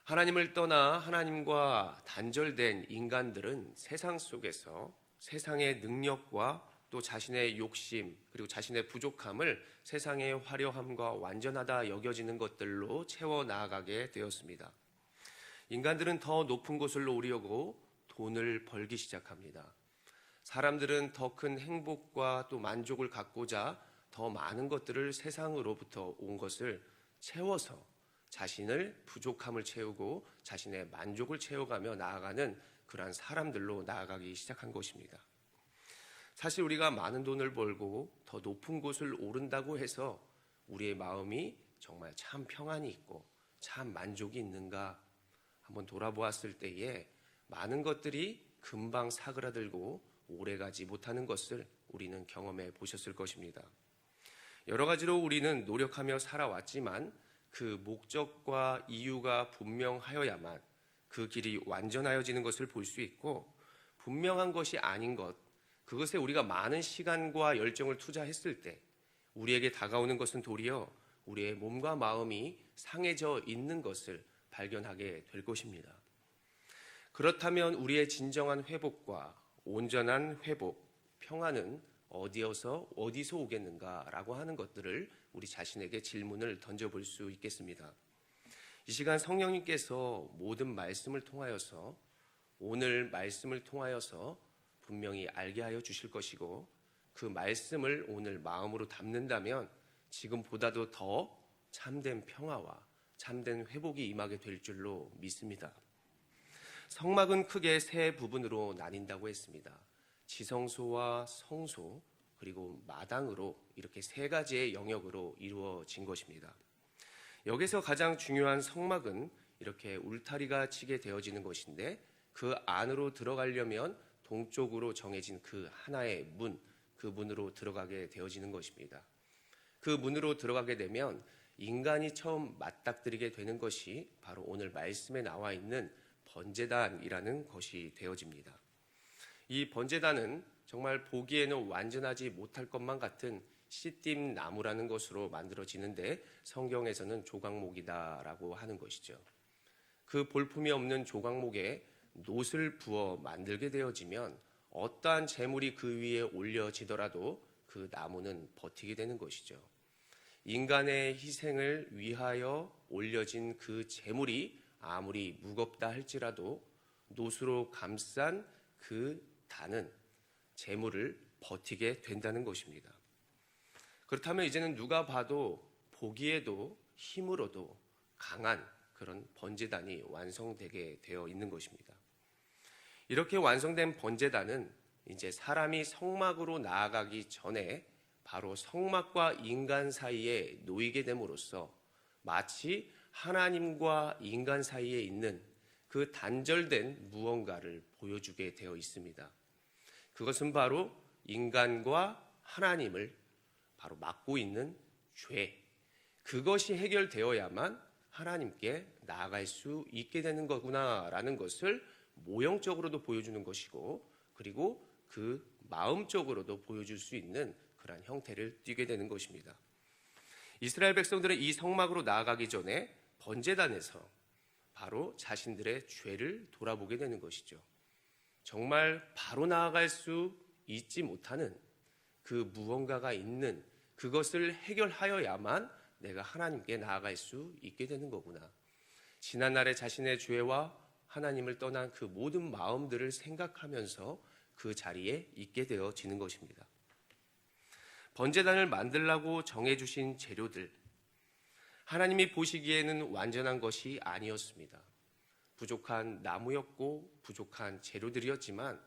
하나님을 떠나 하나님과 단절된 인간들은 세상 속에서 세상의 능력과 또 자신의 욕심 그리고 자신의 부족함을 세상의 화려함과 완전하다 여겨지는 것들로 채워 나아가게 되었습니다. 인간들은 더 높은 곳을 오려고 돈을 벌기 시작합니다. 사람들은 더 큰 행복과 또 만족을 갖고자 더 많은 것들을 세상으로부터 온 것을 채워서 자신을 부족함을 채우고 자신의 만족을 채워가며 나아가는 그러한 사람들로 나아가기 시작한 것입니다. 사실 우리가 많은 돈을 벌고 더 높은 곳을 오른다고 해서 우리의 마음이 정말 참 평안이 있고 참 만족이 있는가 한번 돌아보았을 때에 많은 것들이 금방 사그라들고 오래가지 못하는 것을 우리는 경험해 보셨을 것입니다. 여러 가지로 우리는 노력하며 살아왔지만 그 목적과 이유가 분명하여야만 그 길이 완전하여지는 것을 볼 수 있고, 분명한 것이 아닌 것, 그것에 우리가 많은 시간과 열정을 투자했을 때 우리에게 다가오는 것은 도리어 우리의 몸과 마음이 상해져 있는 것을 발견하게 될 것입니다. 그렇다면 우리의 진정한 회복과 온전한 회복, 평안은 어디서 오겠는가라고 하는 것들을 우리 자신에게 질문을 던져볼 수 있겠습니다. 이 시간 성령님께서 모든 말씀을 통하여서, 오늘 말씀을 통하여서 분명히 알게 하여 주실 것이고, 그 말씀을 오늘 마음으로 담는다면 지금보다도 더 참된 평화와 참된 회복이 임하게 될 줄로 믿습니다. 성막은 크게 세 부분으로 나뉜다고 했습니다. 지성소와 성소 그리고 마당으로 이렇게 세 가지의 영역으로 이루어진 것입니다. 여기서 가장 중요한 성막은 이렇게 울타리가 치게 되어지는 것인데, 그 안으로 들어가려면 동쪽으로 정해진 그 하나의 문, 그 문으로 들어가게 되어지는 것입니다. 그 문으로 들어가게 되면 인간이 처음 맞닥뜨리게 되는 것이 바로 오늘 말씀에 나와 있는 번제단이라는 것이 되어집니다. 이 번제단은 정말 보기에는 완전하지 못할 것만 같은 씨띠임 나무라는 것으로 만들어지는데, 성경에서는 조각목이다라고 하는 것이죠. 그 볼품이 없는 조각목에 놋을 부어 만들게 되어지면 어떠한 재물이 그 위에 올려지더라도 그 나무는 버티게 되는 것이죠. 인간의 희생을 위하여 올려진 그 재물이 아무리 무겁다 할지라도 놋으로 감싼 그 단은 재물을 버티게 된다는 것입니다. 그렇다면 이제는 누가 봐도 보기에도 힘으로도 강한 그런 번제단이 완성되게 되어 있는 것입니다. 이렇게 완성된 번제단은 이제 사람이 성막으로 나아가기 전에 바로 성막과 인간 사이에 놓이게 됨으로써 마치 하나님과 인간 사이에 있는 그 단절된 무언가를 보여주게 되어 있습니다. 그것은 바로 인간과 하나님을 바로 막고 있는 죄, 그것이 해결되어야만 하나님께 나아갈 수 있게 되는 거구나라는 것을 모형적으로도 보여주는 것이고, 그리고 그 마음적으로도 보여줄 수 있는 그러한 형태를 띠게 되는 것입니다. 이스라엘 백성들은 이 성막으로 나아가기 전에 번제단에서 바로 자신들의 죄를 돌아보게 되는 것이죠. 정말 바로 나아갈 수 있지 못하는 그 무언가가 있는, 그것을 해결하여야만 내가 하나님께 나아갈 수 있게 되는 거구나. 지난날의 자신의 죄와 하나님을 떠난 그 모든 마음들을 생각하면서 그 자리에 있게 되어지는 것입니다. 번제단을 만들라고 정해주신 재료들, 하나님이 보시기에는 완전한 것이 아니었습니다. 부족한 나무였고 부족한 재료들이었지만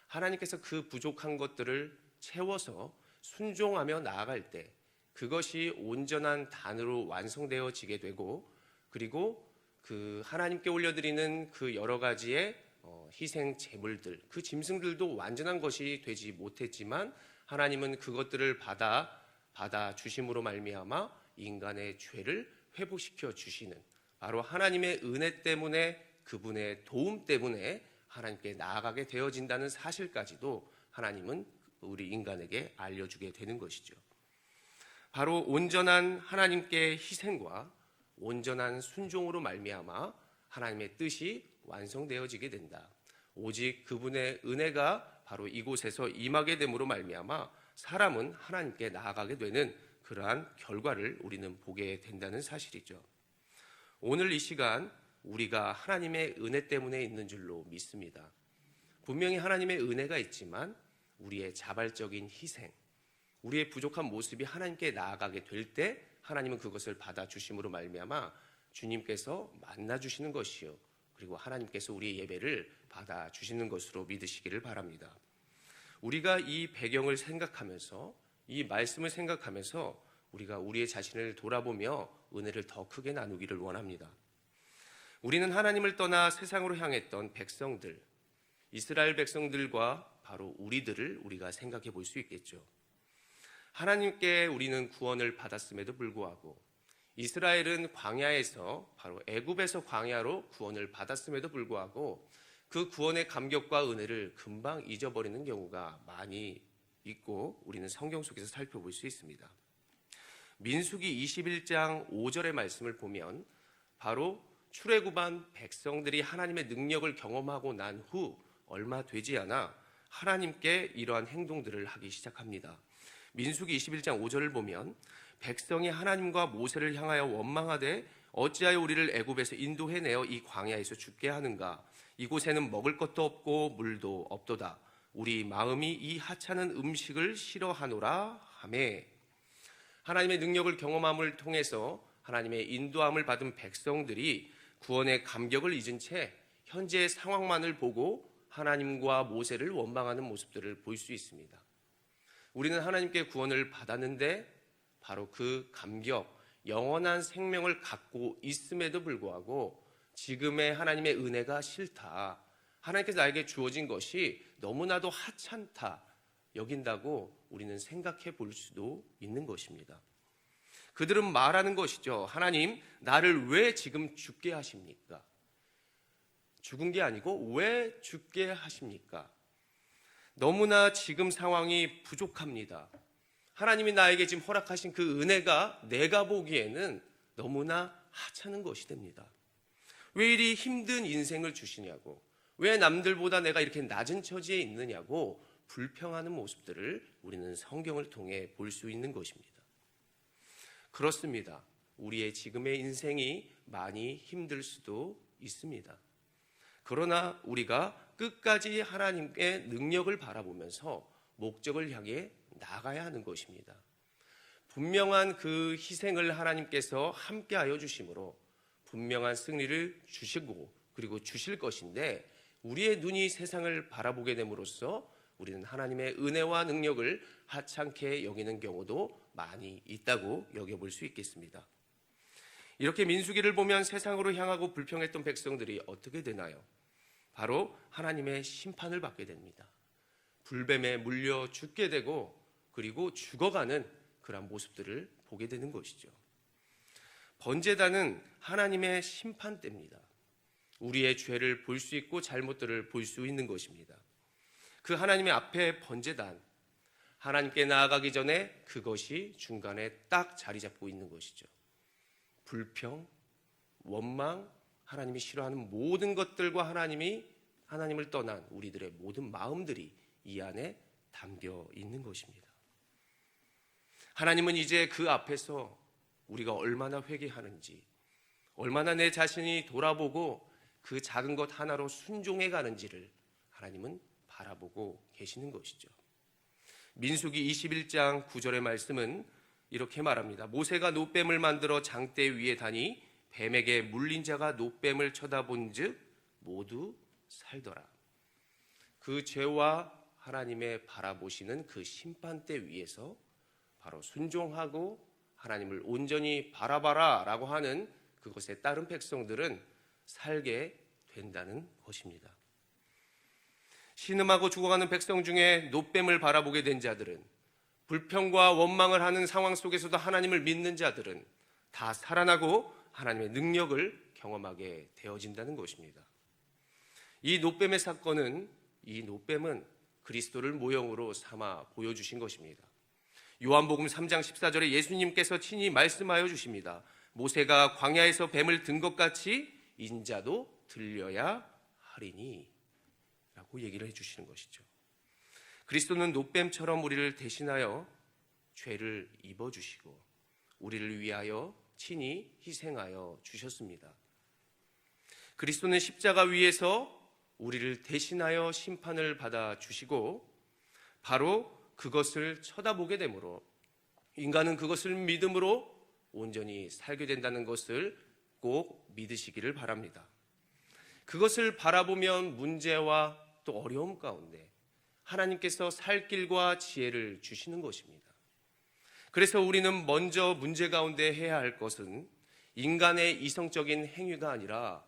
하나님께서 그 부족한 것들을 채워서 순종하며 나아갈 때 그것이 온전한 단으로 완성되어지게 되고, 그리고 그 하나님께 올려드리는 그 여러 가지의 희생 제물들, 그 짐승들도 완전한 것이 되지 못했지만 하나님은 그것들을 받아 주심으로 말미암아 인간의 죄를 회복시켜 주시는, 바로 하나님의 은혜 때문에, 그분의 도움 때문에 하나님께 나아가게 되어진다는 사실까지도 하나님은 우리 인간에게 알려주게 되는 것이죠. 바로 온전한 하나님께 희생과 온전한 순종으로 말미암아 하나님의 뜻이 완성되어지게 된다. 오직 그분의 은혜가 바로 이곳에서 임하게 됨으로 말미암아 사람은 하나님께 나아가게 되는 그러한 결과를 우리는 보게 된다는 사실이죠. 오늘 이 시간 우리가 하나님의 은혜 때문에 있는 줄로 믿습니다. 분명히 하나님의 은혜가 있지만 우리의 자발적인 희생, 우리의 부족한 모습이 하나님께 나아가게 될 때 하나님은 그것을 받아주심으로 말미암아 주님께서 만나주시는 것이요, 그리고 하나님께서 우리의 예배를 받아주시는 것으로 믿으시기를 바랍니다. 우리가 이 배경을 생각하면서, 이 말씀을 생각하면서 우리가 우리의 자신을 돌아보며 은혜를 더 크게 나누기를 원합니다. 우리는 하나님을 떠나 세상으로 향했던 백성들, 이스라엘 백성들과 바로 우리들을 우리가 생각해 볼 수 있겠죠. 하나님께 우리는 구원을 받았음에도 불구하고 이스라엘은 광야에서, 바로 애굽에서 광야로 구원을 받았음에도 불구하고 그 구원의 감격과 은혜를 금방 잊어버리는 경우가 많이 있고 우리는 성경 속에서 살펴볼 수 있습니다. 민수기 21장 5절의 말씀을 보면 바로 출애굽한 백성들이 하나님의 능력을 경험하고 난 후 얼마 되지 않아 하나님께 이러한 행동들을 하기 시작합니다. 민수기 21장 5절을 보면 백성이 하나님과 모세를 향하여 원망하되 어찌하여 우리를 애굽에서 인도해내어 이 광야에서 죽게 하는가? 이곳에는 먹을 것도 없고 물도 없도다. 우리 마음이 이 하찮은 음식을 싫어하노라 하매. 하나님의 능력을 경험함을 통해서 하나님의 인도함을 받은 백성들이 구원의 감격을 잊은 채 현재의 상황만을 보고 하나님과 모세를 원망하는 모습들을 볼 수 있습니다. 우리는 하나님께 구원을 받았는데 바로 그 감격, 영원한 생명을 갖고 있음에도 불구하고 지금의 하나님의 은혜가 싫다, 하나님께서 나에게 주어진 것이 너무나도 하찮다 여긴다고 우리는 생각해 볼 수도 있는 것입니다. 그들은 말하는 것이죠. 하나님, 나를 왜 지금 죽게 하십니까? 죽은 게 아니고 왜 죽게 하십니까? 너무나 지금 상황이 부족합니다. 하나님이 나에게 지금 허락하신 그 은혜가 내가 보기에는 너무나 하찮은 것이 됩니다. 왜 이리 힘든 인생을 주시냐고, 왜 남들보다 내가 이렇게 낮은 처지에 있느냐고 불평하는 모습들을 우리는 성경을 통해 볼 수 있는 것입니다. 그렇습니다. 우리의 지금의 인생이 많이 힘들 수도 있습니다. 그러나 우리가 끝까지 하나님의 능력을 바라보면서 목적을 향해 나가야 하는 것입니다. 분명한 그 희생을 하나님께서 함께하여 주심으로 분명한 승리를 주시고 그리고 주실 것인데, 우리의 눈이 세상을 바라보게 됨으로써 우리는 하나님의 은혜와 능력을 하찮게 여기는 경우도 많이 있다고 여겨볼 수 있겠습니다. 이렇게 민수기를 보면 세상으로 향하고 불평했던 백성들이 어떻게 되나요? 바로 하나님의 심판을 받게 됩니다. 불뱀에 물려 죽게 되고 그리고 죽어가는 그런 모습들을 보게 되는 것이죠. 번제단은 하나님의 심판대입니다. 우리의 죄를 볼 수 있고 잘못들을 볼 수 있는 것입니다. 그 하나님의 앞에 번제단, 하나님께 나아가기 전에 그것이 중간에 딱 자리 잡고 있는 것이죠. 불평, 원망, 하나님이 싫어하는 모든 것들과 하나님을 떠난 우리들의 모든 마음들이 이 안에 담겨 있는 것입니다. 하나님은 이제 그 앞에서 우리가 얼마나 회개하는지, 얼마나 내 자신이 돌아보고 그 작은 것 하나로 순종해 가는지를 하나님은 바라보고 계시는 것이죠. 민수기 21장 9절의 말씀은 이렇게 말합니다. 모세가 놋뱀을 만들어 장대 위에 다니 뱀에게 물린 자가 놋뱀을 쳐다본 즉 모두 살더라. 그 죄와 하나님의 바라보시는 그 심판대 위에서 바로 순종하고 하나님을 온전히 바라봐라 라고 하는 그것에 따른 백성들은 살게 된다는 것입니다. 신음하고 죽어가는 백성 중에 놋뱀을 바라보게 된 자들은, 불평과 원망을 하는 상황 속에서도 하나님을 믿는 자들은 다 살아나고 하나님의 능력을 경험하게 되어진다는 것입니다. 이 놋뱀의 사건은, 이 놋뱀은 그리스도를 모형으로 삼아 보여주신 것입니다. 요한복음 3장 14절에 예수님께서 친히 말씀하여 주십니다. 모세가 광야에서 뱀을 든 것 같이 인자도 들려야 하리니 라고 얘기를 해주시는 것이죠. 그리스도는 노뱀처럼 우리를 대신하여 죄를 입어주시고 우리를 위하여 친히 희생하여 주셨습니다. 그리스도는 십자가 위에서 우리를 대신하여 심판을 받아 주시고 바로 그것을 쳐다보게 되므로 인간은 그것을 믿음으로 온전히 살게 된다는 것을 꼭 믿으시기를 바랍니다. 그것을 바라보면 문제와 또 어려움 가운데 하나님께서 살 길과 지혜를 주시는 것입니다. 그래서 우리는 먼저 문제 가운데 해야 할 것은 인간의 이성적인 행위가 아니라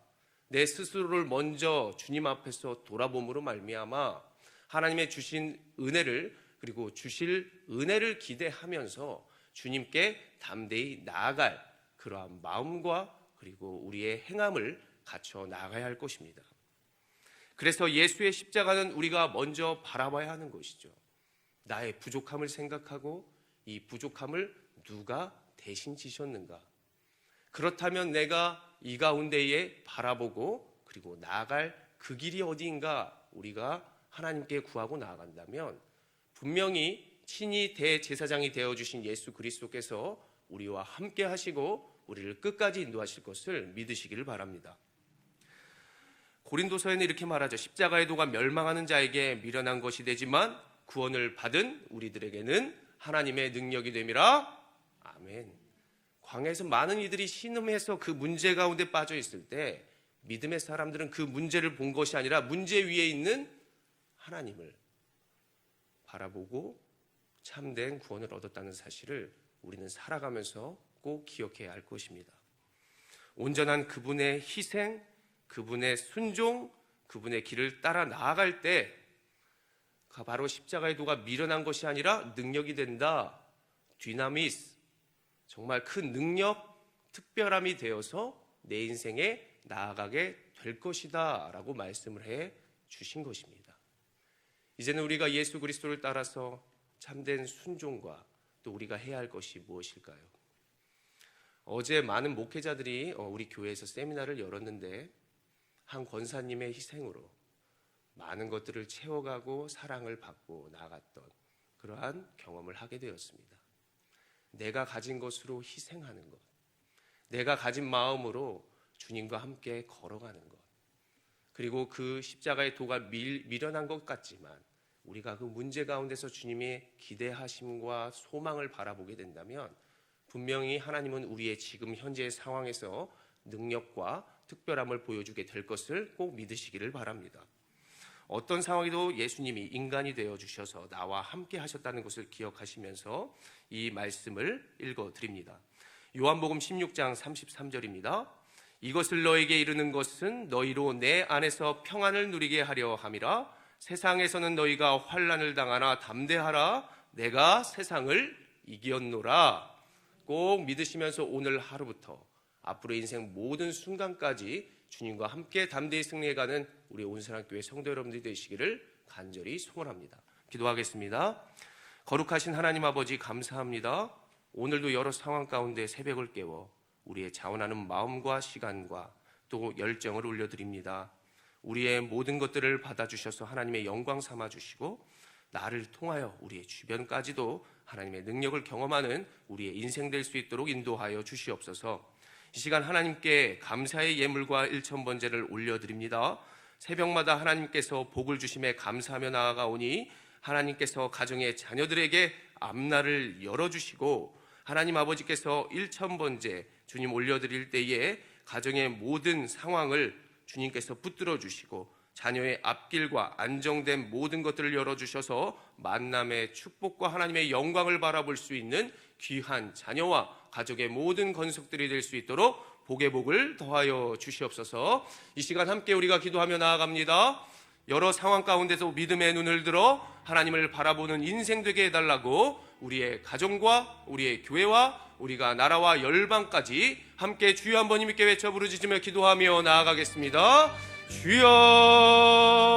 내 스스로를 먼저 주님 앞에서 돌아봄으로 말미암아 하나님의 주신 은혜를 그리고 주실 은혜를 기대하면서 주님께 담대히 나아갈 그러한 마음과 그리고 우리의 행함을 갖춰 나가야 할 것입니다. 그래서 예수의 십자가는 우리가 먼저 바라봐야 하는 것이죠. 나의 부족함을 생각하고 이 부족함을 누가 대신 지셨는가? 그렇다면 내가 이 가운데에 바라보고 그리고 나아갈 그 길이 어디인가 우리가 하나님께 구하고 나아간다면 분명히 친히 대제사장이 되어주신 예수 그리스도께서 우리와 함께 하시고 우리를 끝까지 인도하실 것을 믿으시기를 바랍니다. 고린도서에는 이렇게 말하죠. 십자가의 도가 멸망하는 자에게 미련한 것이 되지만 구원을 받은 우리들에게는 하나님의 능력이 됨이라. 아멘. 광야에서 많은 이들이 신음해서 그 문제 가운데 빠져 있을 때 믿음의 사람들은 그 문제를 본 것이 아니라 문제 위에 있는 하나님을 바라보고 참된 구원을 얻었다는 사실을 우리는 살아가면서 꼭 기억해야 할 것입니다. 온전한 그분의 희생, 그분의 순종, 그분의 길을 따라 나아갈 때 바로 십자가의 도가 미련한 것이 아니라 능력이 된다. 디나미스, 정말 큰 능력, 특별함이 되어서 내 인생에 나아가게 될 것이다 라고 말씀을 해 주신 것입니다. 이제는 우리가 예수 그리스도를 따라서 참된 순종과 또 우리가 해야 할 것이 무엇일까요? 어제 많은 목회자들이 우리 교회에서 세미나를 열었는데 한 권사님의 희생으로 많은 것들을 채워가고 사랑을 받고 나아갔던 그러한 경험을 하게 되었습니다. 내가 가진 것으로 희생하는 것, 내가 가진 마음으로 주님과 함께 걸어가는 것, 그리고 그 십자가의 도가 미련한 것 같지만 우리가 그 문제 가운데서 주님의 기대하심과 소망을 바라보게 된다면 분명히 하나님은 우리의 지금 현재의 상황에서 능력과 특별함을 보여주게 될 것을 꼭 믿으시기를 바랍니다. 어떤 상황에도 예수님이 인간이 되어 주셔서 나와 함께 하셨다는 것을 기억하시면서 이 말씀을 읽어드립니다. 요한복음 16장 33절입니다. 이것을 너에게 이르는 것은 너희로 내 안에서 평안을 누리게 하려 함이라. 세상에서는 너희가 환난을 당하나 담대하라. 내가 세상을 이겼노라. 꼭 믿으시면서 오늘 하루부터 앞으로 인생 모든 순간까지 주님과 함께 담대히 승리해가는 우리 온사랑교회 성도 여러분들이 되시기를 간절히 소원합니다. 기도하겠습니다. 거룩하신 하나님 아버지 감사합니다. 오늘도 여러 상황 가운데 새벽을 깨워 우리의 자원하는 마음과 시간과 또 열정을 올려드립니다. 우리의 모든 것들을 받아주셔서 하나님의 영광 삼아주시고 나를 통하여 우리의 주변까지도 하나님의 능력을 경험하는 우리의 인생 될 수 있도록 인도하여 주시옵소서. 이 시간 하나님께 감사의 예물과 일천번제를 올려드립니다. 새벽마다 하나님께서 복을 주심에 감사하며 나아가오니 하나님께서 가정의 자녀들에게 앞날을 열어주시고 하나님 아버지께서 일천번제 주님 올려드릴 때에 가정의 모든 상황을 주님께서 붙들어 주시고 자녀의 앞길과 안정된 모든 것들을 열어주셔서 만남의 축복과 하나님의 영광을 바라볼 수 있는 귀한 자녀와 가족의 모든 건속들이 될 수 있도록 복의 복을 더하여 주시옵소서. 이 시간 함께 우리가 기도하며 나아갑니다. 여러 상황 가운데서 믿음의 눈을 들어 하나님을 바라보는 인생 되게 해달라고 우리의 가정과 우리의 교회와 우리가 나라와 열방까지 함께 주여 한번 힘있게 외쳐 부르짖으며 기도하며 나아가겠습니다. 주여.